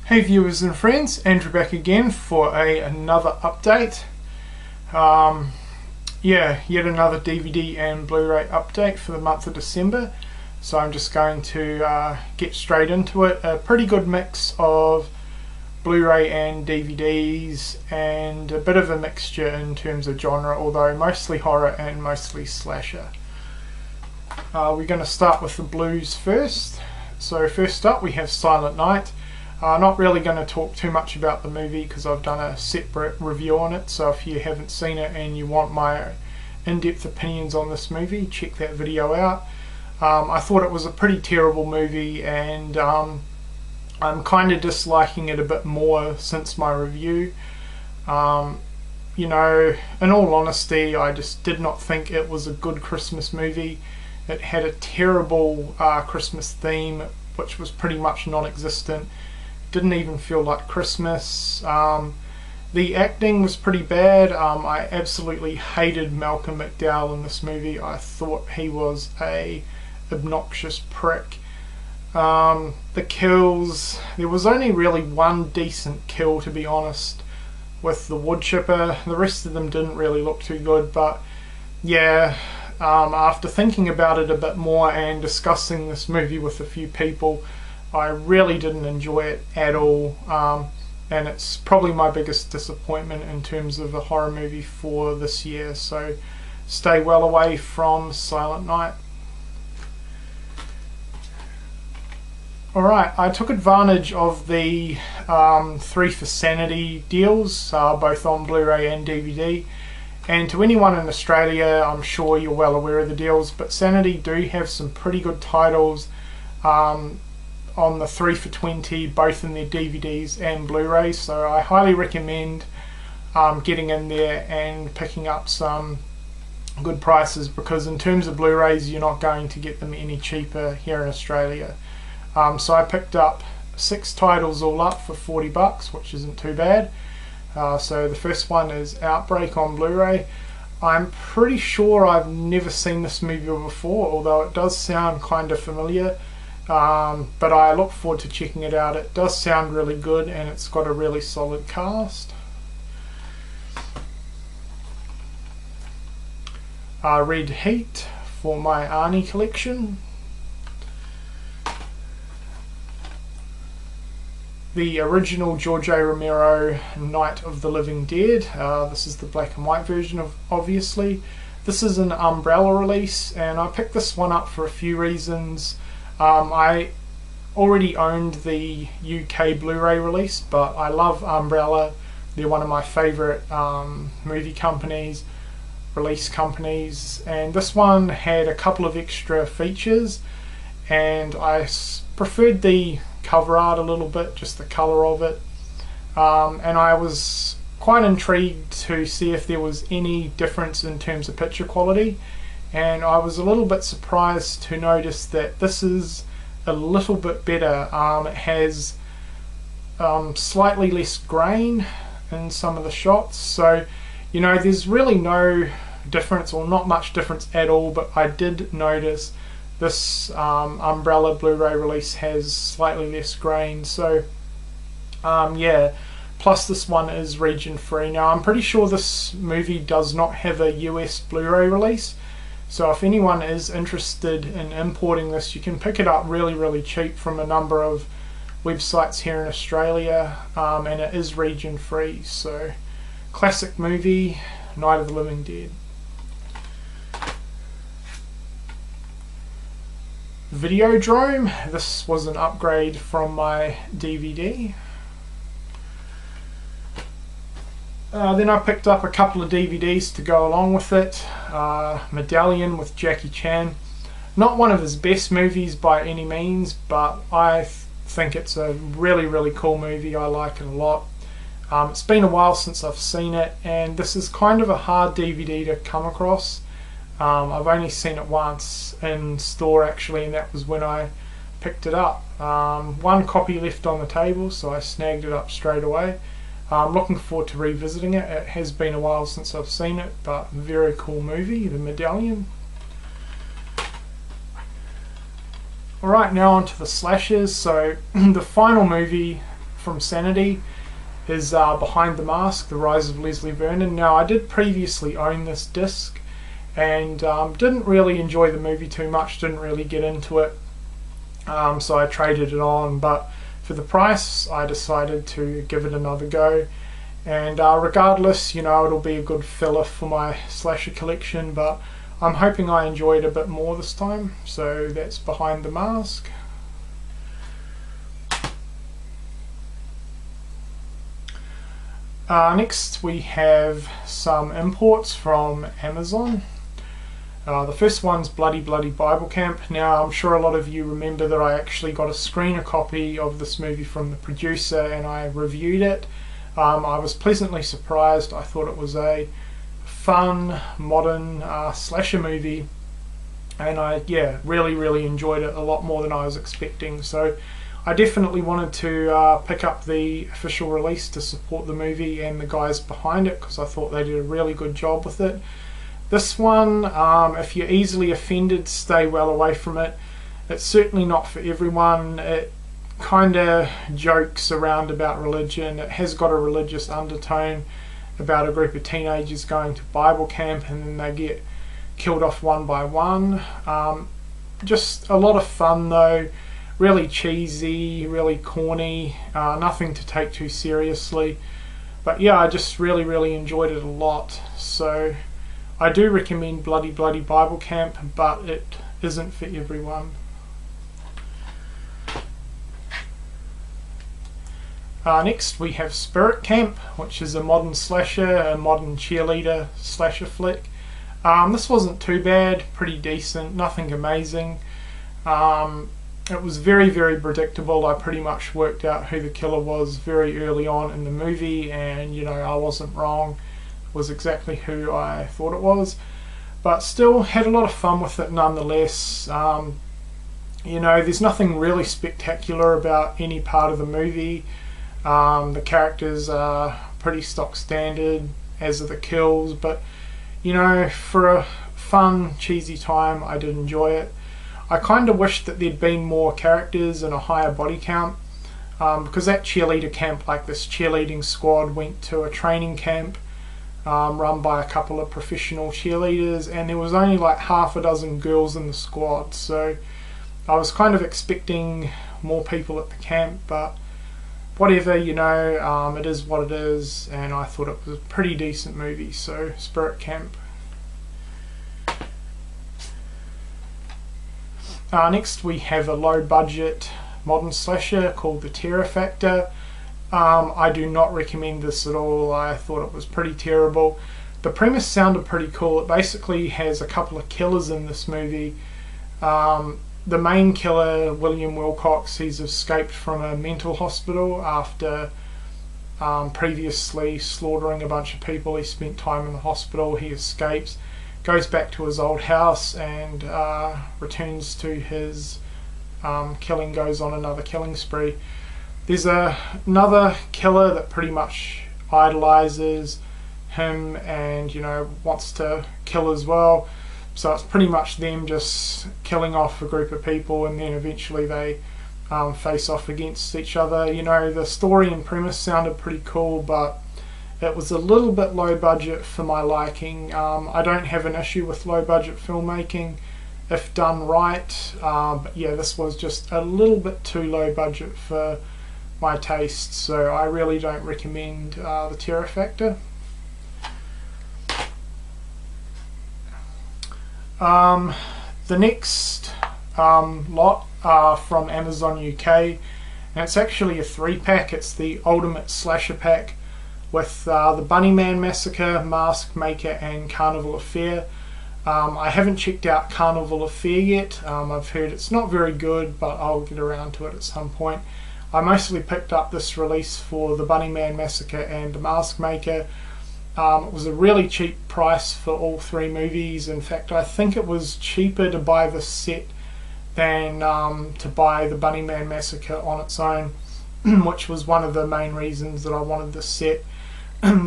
Hey viewers and friends, Andrew back again for another update. Yet another DVD and Blu-ray update for the month of December. So I'm just going to get straight into it. A pretty good mix of Blu-ray and DVDs and a bit of a mixture in terms of genre, although mostly horror and mostly slasher. We're going to start with the blues first. So first up we have Silent Night. Not really going to talk too much about the movie because I've done a separate review on it, so if you haven't seen it and you want my in-depth opinions on this movie, check that video out. I thought it was a pretty terrible movie, and I'm kind of disliking it a bit more since my review. You know, in all honesty, I just did not think it was a good Christmas movie. It had a terrible Christmas theme, which was pretty much non-existent. Didn't even feel like Christmas. The acting was pretty bad. I absolutely hated Malcolm McDowell in this movie. I thought he was a obnoxious prick. The kills, there was only really one decent kill, to be honest, with the wood chipper. The rest of them didn't really look too good, but yeah, after thinking about it a bit more and discussing this movie with a few people, I really didn't enjoy it at all, and it's probably my biggest disappointment in terms of a horror movie for this year, so stay well away from Silent Night. Alright, I took advantage of the 3 for Sanity deals, both on Blu-ray and DVD, and to anyone in Australia, I'm sure you're well aware of the deals, but Sanity do have some pretty good titles on the 3 for 20, both in their DVDs and Blu-rays, so I highly recommend getting in there and picking up some good prices, because in terms of Blu-rays you're not going to get them any cheaper here in Australia. So I picked up 6 titles all up for $40, which isn't too bad. So the first one is Outbreak on Blu-ray. I'm pretty sure I've never seen this movie before, although it does sound kind of familiar. But I look forward to checking it out. It does sound really good, and it's got a really solid cast. Red Heat for my Arnie collection. The original George A. Romero Night of the Living Dead. This is the black and white version, obviously. This is an Umbrella release, and I picked this one up for a few reasons. I already owned the UK Blu-ray release, but I love Umbrella. They're one of my favourite movie companies, release companies, and this one had a couple of extra features, and I preferred the cover art a little bit, just the colour of it, and I was quite intrigued to see if there was any difference in terms of picture quality. And I was a little bit surprised to notice that this is a little bit better. It has slightly less grain in some of the shots, so you know, there's really no difference, or not much difference at all, but I did notice this Umbrella Blu-ray release has slightly less grain, so yeah. Plus this one is region free. Now I'm pretty sure this movie does not have a US Blu-ray release, so if anyone is interested in importing this, you can pick it up really cheap from a number of websites here in Australia, and it is region free. So classic movie, Night of the Living Dead. Videodrome. This was an upgrade from my DVD. Then I picked up a couple of DVDs to go along with it. Medallion with Jackie Chan. Not one of his best movies by any means, but I think it's a really cool movie. I like it a lot. It's been a while since I've seen it, and this is kind of a hard DVD to come across. I've only seen it once in store actually, and that was when I picked it up. One copy left on the table, so I snagged it up straight away. I'm looking forward to revisiting it. It has been a while since I've seen it, but very cool movie, The Medallion. Alright, now on to the slashers. So the final movie from Sanity is Behind the Mask, The Rise of Leslie Vernon. Now, I did previously own this disc and didn't really enjoy the movie too much, didn't really get into it, so I traded it on, but for the price I decided to give it another go. And regardless, you know, it'll be a good filler for my slasher collection, but I'm hoping I enjoyed a bit more this time. So that's Behind the Mask. Next we have some imports from Amazon. The first one's Bloody Bloody Bible Camp. Now, I'm sure a lot of you remember that I actually got a screener copy of this movie from the producer and I reviewed it. I was pleasantly surprised. I thought it was a fun, modern slasher movie, and I really enjoyed it a lot more than I was expecting. So I definitely wanted to pick up the official release to support the movie and the guys behind it, because I thought they did a really good job with it. This one, if you're easily offended, stay well away from it. It's certainly not for everyone. It kind of jokes around about religion. It has got a religious undertone about a group of teenagers going to Bible camp and then they get killed off one by one. Just a lot of fun though, really cheesy, really corny, nothing to take too seriously. But yeah, I just really enjoyed it a lot. So I do recommend Bloody Bloody Bible Camp, but it isn't for everyone. Next we have Spirit Camp, which is a modern slasher, a modern cheerleader slasher flick. This wasn't too bad, pretty decent, nothing amazing. It was very predictable. I pretty much worked out who the killer was very early on in the movie, and you know, I wasn't wrong. It was exactly who I thought it was, but still had a lot of fun with it nonetheless. You know, there's nothing really spectacular about any part of the movie. The characters are pretty stock standard, as are the kills, but you know, for a fun, cheesy time, I did enjoy it. I kind of wish that there'd been more characters and a higher body count, because that cheerleader camp, like this cheerleading squad, went to a training camp run by a couple of professional cheerleaders, and there was only like half a dozen girls in the squad, so I was kind of expecting more people at the camp, but whatever, you know, it is what it is, and I thought it was a pretty decent movie. So Spirit Camp. Next we have a low budget modern slasher called the Terrafactor. I do not recommend this at all. I thought it was pretty terrible. The premise sounded pretty cool. It basically has a couple of killers in this movie. The main killer, William Wilcox, he's escaped from a mental hospital after previously slaughtering a bunch of people. He spent time in the hospital. He escapes, goes back to his old house, and returns to his killing, goes on another killing spree. There's another killer that pretty much idolizes him and, you know, wants to kill as well. So it's pretty much them just killing off a group of people, and then eventually they face off against each other. You know, the story and premise sounded pretty cool, but it was a little bit low budget for my liking. I don't have an issue with low budget filmmaking if done right, but yeah, this was just a little bit too low budget for my taste, so I really don't recommend the Terrafactor. The next lot are from Amazon UK, and it's actually a 3-pack. It's the Ultimate Slasher Pack with the Bunnyman Massacre, Mask Maker and Carnival Affair. I haven't checked out Carnival Affair yet. I've heard it's not very good, but I'll get around to it at some point. I mostly picked up this release for the Bunnyman Massacre and the Mask Maker. It was a really cheap price for all 3 movies. In fact, I think it was cheaper to buy this set than to buy the Bunnyman Massacre on its own, which was one of the main reasons that I wanted this set.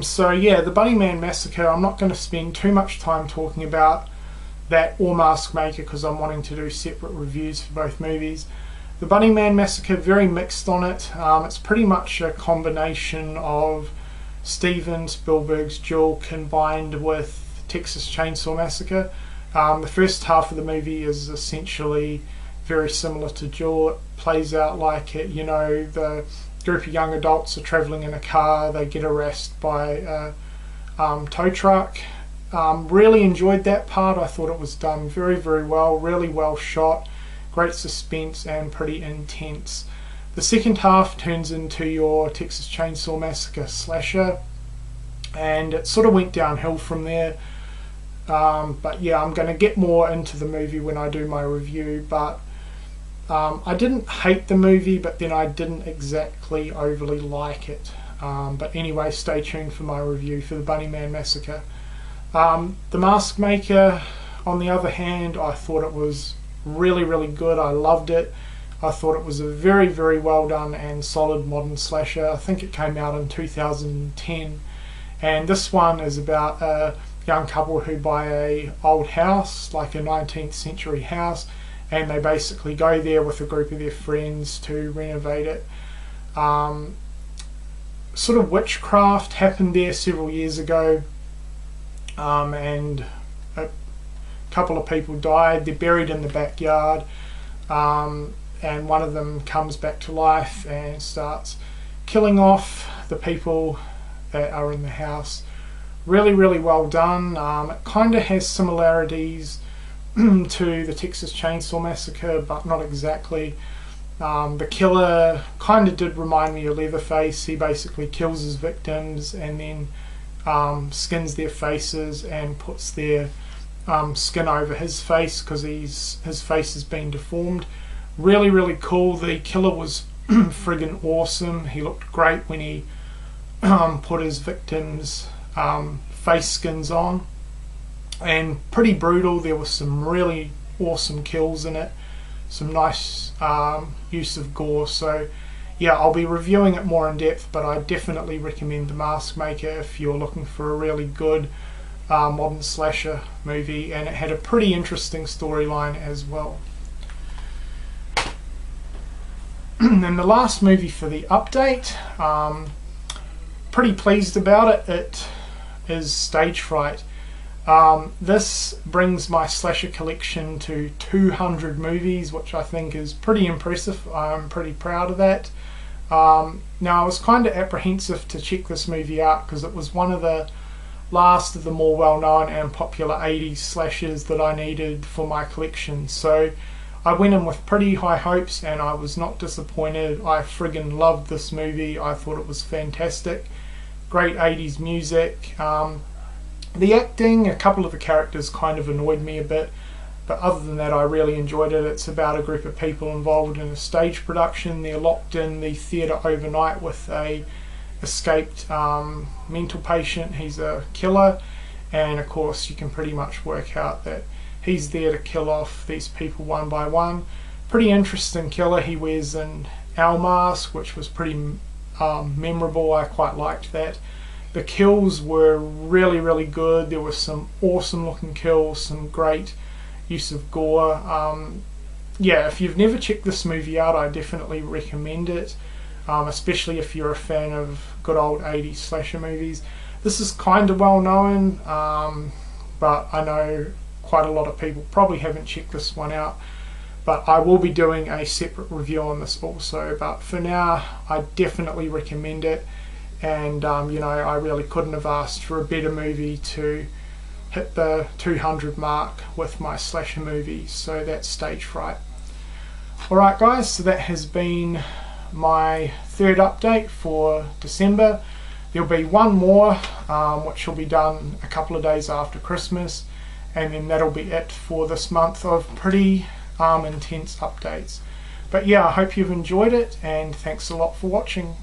So yeah, the Bunnyman Massacre, I'm not going to spend too much time talking about that or Mask Maker because I'm wanting to do separate reviews for both movies. The Bunnyman Massacre, very mixed on it. It's pretty much a combination of Steven Spielberg's Duel combined with Texas Chainsaw Massacre. The first half of the movie is essentially very similar to Duel. It plays out like it, you know, the group of young adults are travelling in a car, they get arrested by a tow truck. Really enjoyed that part. I thought it was done very, very well, really well shot, great suspense and pretty intense. The second half turns into your Texas Chainsaw Massacre slasher, and it sort of went downhill from there. But yeah, I'm going to get more into the movie when I do my review, but I didn't hate the movie, but then I didn't exactly overly like it. But anyway, stay tuned for my review for the Bunnyman Massacre. The Mask Maker, on the other hand, I thought it was really, really good. I loved it. I thought it was a very, very well done and solid modern slasher. I think it came out in 2010, and this one is about a young couple who buy a old house, like a 19th century house, and they basically go there with a group of their friends to renovate it. Sort of witchcraft happened there several years ago, and a couple of people died. They're buried in the backyard, and one of them comes back to life and starts killing off the people that are in the house. Really, really well done. It kind of has similarities to the Texas Chainsaw Massacre, but not exactly. The killer kind of did remind me of Leatherface. He basically kills his victims and then skins their faces and puts their skin over his face because his face has been deformed. Really, really cool. The killer was friggin' awesome. He looked great when he put his victims' face skins on, and pretty brutal. There was some really awesome kills in it, some nice use of gore. So yeah, I'll be reviewing it more in depth, but I definitely recommend The Mask Maker if you're looking for a really good modern slasher movie, and it had a pretty interesting storyline as well. And the last movie for the update, pretty pleased about it. It is Stage Fright. This brings my slasher collection to 200 movies, which I think is pretty impressive. I'm pretty proud of that. Now, I was kind of apprehensive to check this movie out because it was one of the last of the more well-known and popular 80s slashers that I needed for my collection. So I went in with pretty high hopes and I was not disappointed. I friggin' loved this movie. I thought it was fantastic. Great 80s music. The acting, a couple of the characters kind of annoyed me a bit, but other than that I really enjoyed it. It's about a group of people involved in a stage production. They're locked in the theatre overnight with a escaped mental patient. He's a killer, and of course you can pretty much work out that he's there to kill off these people one by one. Pretty interesting killer. He wears an owl mask, which was pretty memorable. I quite liked that. The kills were really, really good. There were some awesome looking kills, some great use of gore. Yeah, if you've never checked this movie out, I definitely recommend it, especially if you're a fan of good old 80s slasher movies. This is kind of well known, but I know quite a lot of people probably haven't checked this one out, but I will be doing a separate review on this also. But for now, I definitely recommend it, and you know, I really couldn't have asked for a better movie to hit the 200 mark with my slasher movies. So that's Stage Fright. Alright guys, so that has been my third update for December. There'll be one more which will be done a couple of days after Christmas, and then that'll be it for this month of pretty intense updates. But yeah, I hope you've enjoyed it, and thanks a lot for watching.